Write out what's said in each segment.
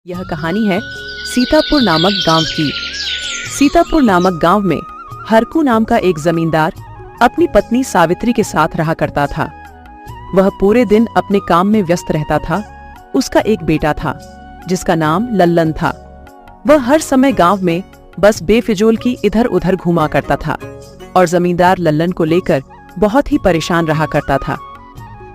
यह कहानी है सीतापुर नामक गांव की। सीतापुर नामक गांव में हरकू नाम का एक जमींदार अपनी पत्नी सावित्री के साथ रहा करता था। वह पूरे दिन अपने काम में व्यस्त रहता था। उसका एक बेटा था जिसका नाम लल्लन था। वह हर समय गांव में बस बेफिजूल की इधर उधर घूमा करता था और जमींदार लल्लन को लेकर बहुत ही परेशान रहा करता था।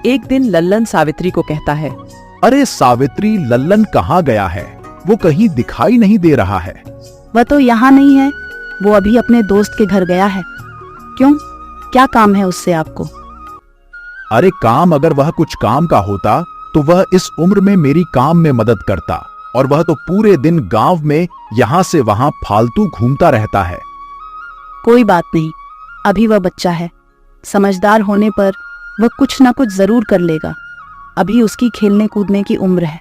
एक दिन लल्लन सावित्री को कहता है, अरे सावित्री, लल्लन कहाँ गया है? वो कहीं दिखाई नहीं दे रहा है। वह तो यहाँ नहीं है, वो अभी अपने दोस्त के घर गया है। क्यों, क्या काम है उससे आपको? अरे काम, अगर वह कुछ काम का होता तो वह इस उम्र में मेरी काम में मदद करता, और वह तो पूरे दिन गांव में यहाँ से वहां फालतू घूमता रहता है। कोई बात नहीं, अभी वह बच्चा है। समझदार होने पर वह कुछ ना कुछ जरूर कर लेगा। अभी उसकी खेलने कूदने की उम्र है।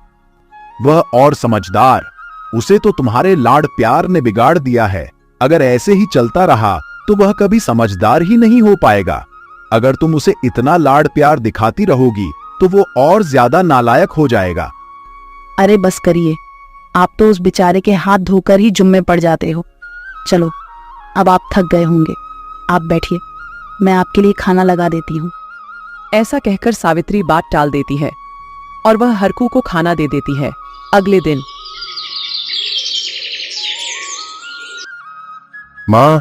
वह और समझदार, उसे तो तुम्हारे लाड प्यार ने बिगाड़ दिया है। अगर ऐसे ही चलता रहा तो वह कभी समझदार ही नहीं हो पाएगा। अगर तुम उसे इतना लाड प्यार दिखाती रहोगी तो वो और ज्यादा नालायक हो जाएगा। अरे बस करिए, आप तो उस बेचारे के हाथ धोकर ही जुम्मे पड़ जाते हो। चलो, अब आप थक गए होंगे, आप बैठिए, मैं आपके लिए खाना लगा देती हूँ। ऐसा कहकर सावित्री बात टाल देती है और वह हरकू को खाना दे देती है। अगले दिन माँ,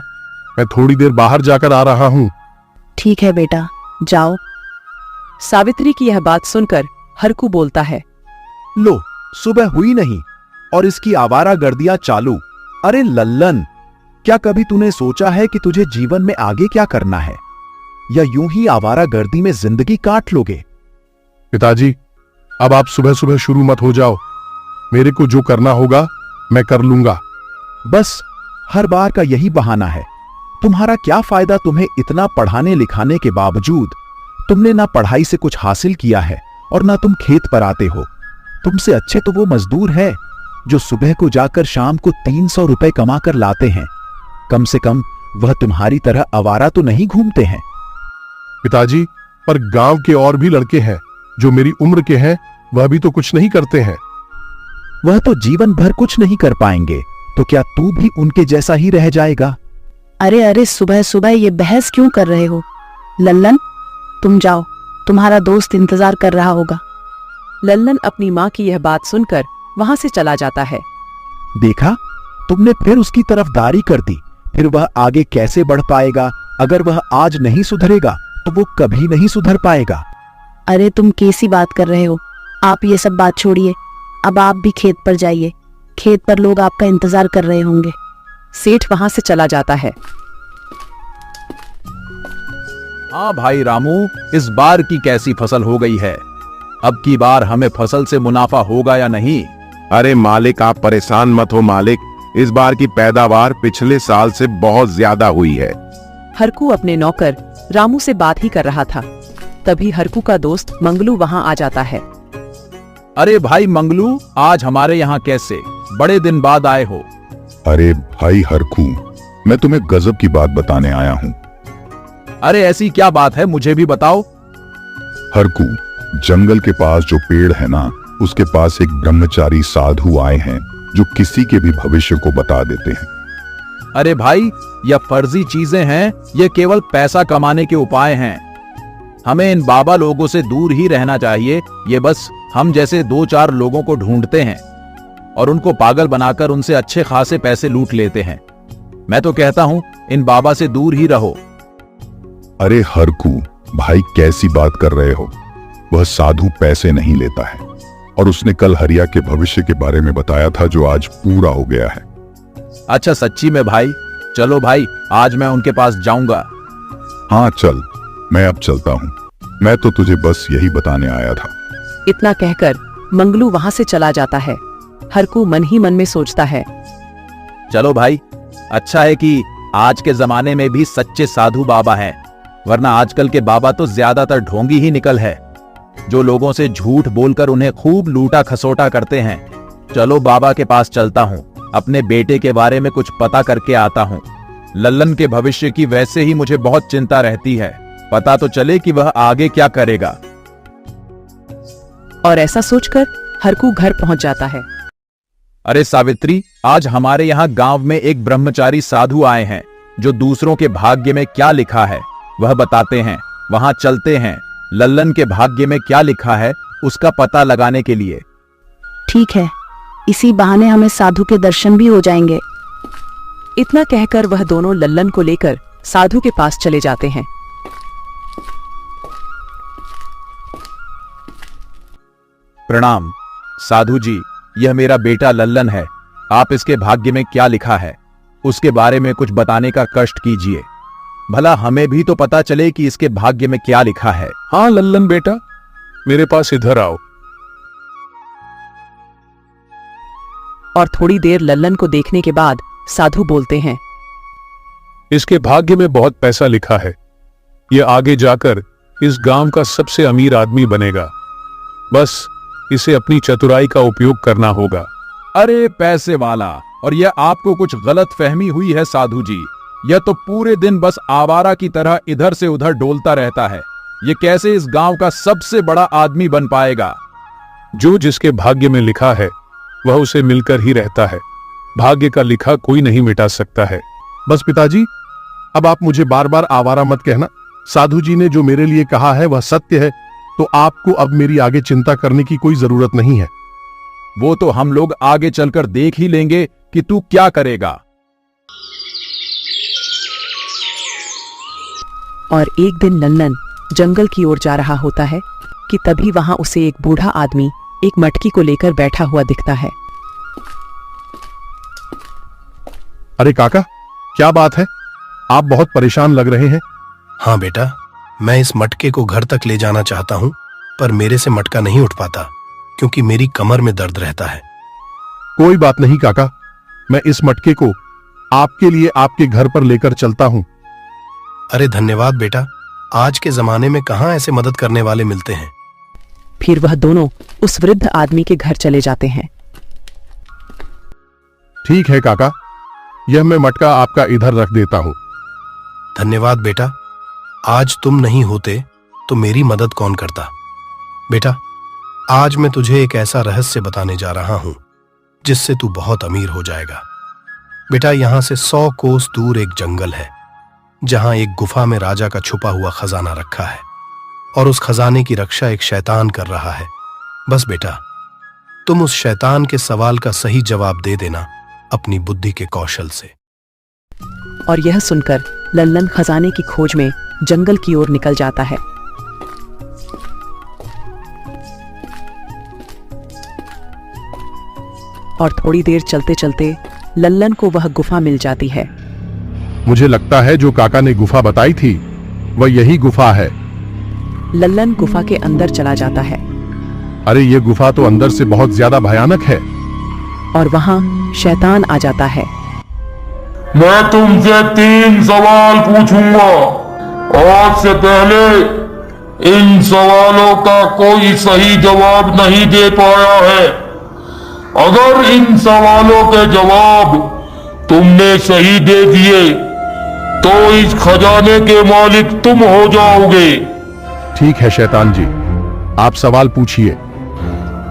मैं थोड़ी देर बाहर जाकर आ रहा हूँ। ठीक है बेटा, जाओ। सावित्री की यह बात सुनकर हरकू बोलता है, लो, सुबह हुई नहीं और इसकी आवारा गर्दियां चालू। अरे लल्लन, क्या कभी तूने सोचा है कि तुझे जीवन में आगे क्या करना है, या यूं ही आवारा गर्दी में जिंदगी काट लोगे? पिताजी, अब आप सुबह सुबह शुरू मत हो जाओ। मेरे को जो करना होगा मैं कर लूंगा। बस हर बार का यही बहाना है। तुम्हारा क्या फायदा? तुम्हें इतना पढ़ाने लिखाने के बावजूद तुमने ना पढ़ाई से कुछ हासिल किया है और ना तुम खेत पर आते हो। तुमसे अच्छे तो वो मजदूर है जो सुबह को जाकर शाम को 300 रुपए कमा कर लाते हैं। कम से कम वह तुम्हारी तरह आवारा तो नहीं घूमते हैं। पिताजी, पर गांव के और भी लड़के हैं जो मेरी उम्र के हैं, वह भी तो कुछ नहीं करते हैं। वह तो जीवन भर कुछ नहीं कर पाएंगे, तो क्या तू भी उनके जैसा ही रह जाएगा? अरे अरे, सुबह सुबह ये बहस क्यों कर रहे हो? लल्लन, तुम जाओ, तुम्हारा दोस्त इंतजार कर रहा होगा। लल्लन अपनी माँ की यह बात सुनकर वहां से चला जाता है। देखा, तुमने फिर उसकी तरफदारी कर दी। फिर वह आगे कैसे बढ़ पाएगा? अगर वह आज नहीं सुधरेगा तो वो कभी नहीं सुधर पाएगा। अरे तुम कैसी बात कर रहे हो? आप ये सब बात छोड़िए, अब आप भी खेत पर जाइए। खेत पर लोग आपका इंतजार कर रहे होंगे। सेठ वहां से चला जाता है। हाँ भाई रामू, इस बार की कैसी फसल हो गई है? अब की बार हमें फसल से मुनाफा होगा या नहीं? अरे मालिक, आप परेशान मत हो मालिक, इस बार की पैदावार पिछले साल से बहुत ज्यादा हुई है। हरकू अपने नौकर रामू से बात ही कर रहा था। तभी हरकू का दोस्त मंगलू वहां आ जाता है। अरे भाई मंगलू, आज हमारे यहाँ कैसे? बड़े दिन बाद आए हो। अरे भाई हरकू, मैं तुम्हें गजब की बात बताने आया हूँ। अरे ऐसी क्या बात है, मुझे भी बताओ। हरकू, जंगल के पास जो पेड़ है ना, उसके पास एक ब्रह्मचारी साधु आए हैं जो किसी के भी भविष्य को बता देते हैं। अरे भाई, यह फर्जी चीजें हैं, ये केवल पैसा कमाने के उपाय हैं। हमें इन बाबा लोगों से दूर ही रहना चाहिए। ये बस हम जैसे 2-4 लोगों को ढूंढते हैं और उनको पागल बनाकर उनसे अच्छे खासे पैसे लूट लेते हैं। मैं तो कहता हूं, इन बाबा से दूर ही रहो। अरे हरकू भाई, कैसी बात कर रहे हो? वह साधु पैसे नहीं लेता है, और उसने कल हरिया के भविष्य के बारे में बताया था जो आज पूरा हो गया है। अच्छा, सच्ची में भाई? चलो भाई, आज मैं उनके पास जाऊंगा। हाँ चल, मैं अब चलता हूँ। मैं तो तुझे बस यही बताने आया था। इतना कहकर मंगलू वहां से चला जाता है। हरकू मन ही मन में सोचता है, चलो भाई, अच्छा है कि आज के जमाने में भी सच्चे साधु बाबा हैं, वरना आजकल के बाबा तो ज्यादातर ढोंगी ही निकल है, जो लोगों से झूठ बोलकर उन्हें खूब लूटा खसोटा करते हैं। चलो बाबा के पास चलता हूँ, अपने बेटे के बारे में कुछ पता करके आता हूँ। लल्लन के भविष्य की वैसे ही मुझे बहुत चिंता रहती है। पता तो चले कि वह आगे क्या करेगा। और ऐसा सोचकर हरकू घर पहुंच जाता है। अरे सावित्री, आज हमारे यहाँ गांव में एक ब्रह्मचारी साधु आए हैं जो दूसरों के भाग्य में क्या लिखा है वह बताते हैं। वहां चलते हैं, लल्लन के भाग्य में क्या लिखा है उसका पता लगाने के लिए। ठीक है, इसी बहाने हमें साधु के दर्शन भी हो जाएंगे। इतना कहकर वह दोनों लल्लन को लेकर साधु के पास चले जाते हैं। प्रणाम साधु जी, यह मेरा बेटा लल्लन है। आप इसके भाग्य में क्या लिखा है उसके बारे में कुछ बताने का कष्ट कीजिए। भला हमें भी तो पता चले कि इसके भाग्य में क्या लिखा है। हाँ लल्लन बेटा, मेरे पास इधर आओ। और थोड़ी देर लल्लन को देखने के बाद साधु बोलते हैं, इसके भाग्य में बहुत पैसा लिखा है। यह आगे जाकर इस गांव का सबसे अमीर आदमी बनेगा। बस इसे अपनी चतुराई का उपयोग करना होगा। अरे पैसे वाला, और यह आपको कुछ गलत फहमी हुई है साधु जी। यह तो पूरे दिन बस आवारा की तरह इधर से उधर डोलता रहता है। यह कैसे इस गांव का सबसे बड़ा आदमी बन पाएगा। जो जिसके भाग्य में लिखा है वह उसे मिलकर ही रहता है। भाग्य का लिखा कोई नहीं मिटा सकता है। बस पिताजी, अब आप मुझे बार बार आवारा मत कहना। साधु जी ने जो मेरे लिए कहा है वह सत्य है, तो आपको अब मेरी आगे चिंता करने की कोई जरूरत नहीं है। वो तो हम लोग आगे चलकर देख ही लेंगे कि तू क्या करेगा। और एक दिन लल्लन जंगल की ओर जा रहा होता है कि तभी वहां उसे एक बूढ़ा आदमी एक मटकी को लेकर बैठा हुआ दिखता है। अरे काका, क्या बात है? आप बहुत परेशान लग रहे हैं। हाँ बेटा, मैं इस मटके को घर तक ले जाना चाहता हूँ, पर मेरे से मटका नहीं उठ पाता क्योंकि मेरी कमर में दर्द रहता है। कोई बात नहीं काका, मैं इस मटके को आपके लिए आपके घर पर लेकर चलता हूँ। अरे धन्यवाद बेटा, आज के जमाने में कहाँ ऐसे मदद करने वाले मिलते हैं। फिर वह दोनों उस वृद्ध आदमी के घर चले जाते हैं। ठीक है काका, यह मैं मटका आपका इधर रख देता हूँ। धन्यवाद बेटा, आज तुम नहीं होते तो मेरी मदद कौन करता। बेटा, आज मैं तुझे एक ऐसा रहस्य बताने जा रहा हूं जिससे तू बहुत अमीर हो जाएगा। बेटा, यहां से 100 कोस दूर एक जंगल है जहां एक गुफा में राजा का छुपा हुआ खजाना रखा है और उस खजाने की रक्षा एक शैतान कर रहा है। बस बेटा, तुम उस शैतान के सवाल का सही जवाब दे देना अपनी बुद्धि के कौशल से। और यह सुनकर लल्लन खजाने की खोज में जंगल की ओर निकल जाता है। और थोड़ी देर चलते चलते लल्लन को वह गुफा मिल जाती है। मुझे लगता है जो काका ने गुफा बताई थी वह यही गुफा है। लल्लन गुफा के अंदर चला जाता है। अरे ये गुफा तो अंदर से बहुत ज्यादा भयानक है। और वहां शैतान आ जाता है। मैं तुमसे 3 सवाल पूछूंगा। आज से पहले इन सवालों का कोई सही जवाब नहीं दे पाया है। अगर इन सवालों के जवाब तुमने सही दे दिए तो इस खजाने के मालिक तुम हो जाओगे। ठीक है शैतान जी, आप सवाल पूछिए।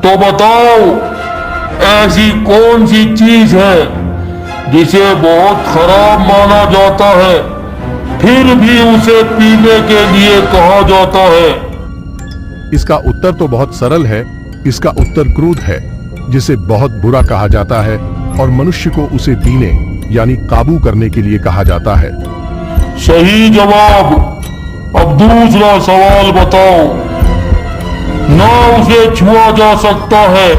तो बताओ, ऐसी कौन सी चीज है जिसे बहुत खराब माना जाता है फिर भी उसे पीने के लिए कहा जाता है? इसका उत्तर तो बहुत सरल है। इसका उत्तर क्रोध है, जिसे बहुत बुरा कहा जाता है और मनुष्य को उसे पीने यानी काबू करने के लिए कहा जाता है। सही जवाब। अब दूसरा सवाल बताओ। ना उसे छुआ जा सकता है,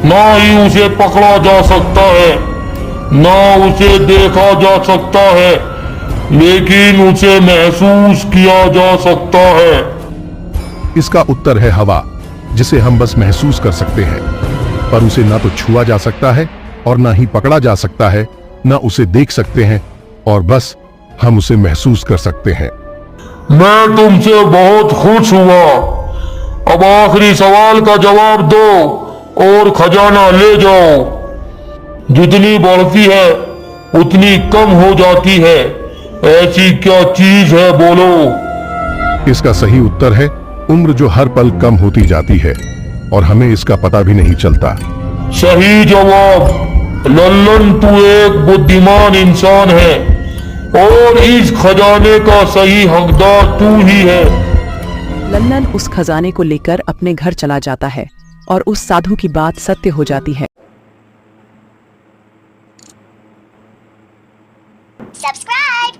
ना ही उसे पकड़ा जा सकता है, ना उसे देखा जा सकता है, लेकिन उसे महसूस किया जा सकता है। इसका उत्तर है हवा, जिसे हम बस महसूस कर सकते हैं, पर उसे ना तो छुआ जा सकता है और ना ही पकड़ा जा सकता है, ना उसे देख सकते हैं और बस हम उसे महसूस कर सकते हैं। मैं तुमसे बहुत खुश हुआ। अब आखिरी सवाल का जवाब दो और खजाना ले जाओ। जितनी बढ़ती है उतनी कम हो जाती है। ऐसी क्या चीज है, बोलो। इसका सही उत्तर है उम्र, जो हर पल कम होती जाती है और हमें इसका पता भी नहीं चलता। सही जवाब। लल्लन, तू एक बुद्धिमान इंसान है और इस खजाने का सही हकदार तू ही है। लल्लन उस खजाने को लेकर अपने घर चला जाता है और उस साधु की बात सत्य हो जाती है। Subscribe!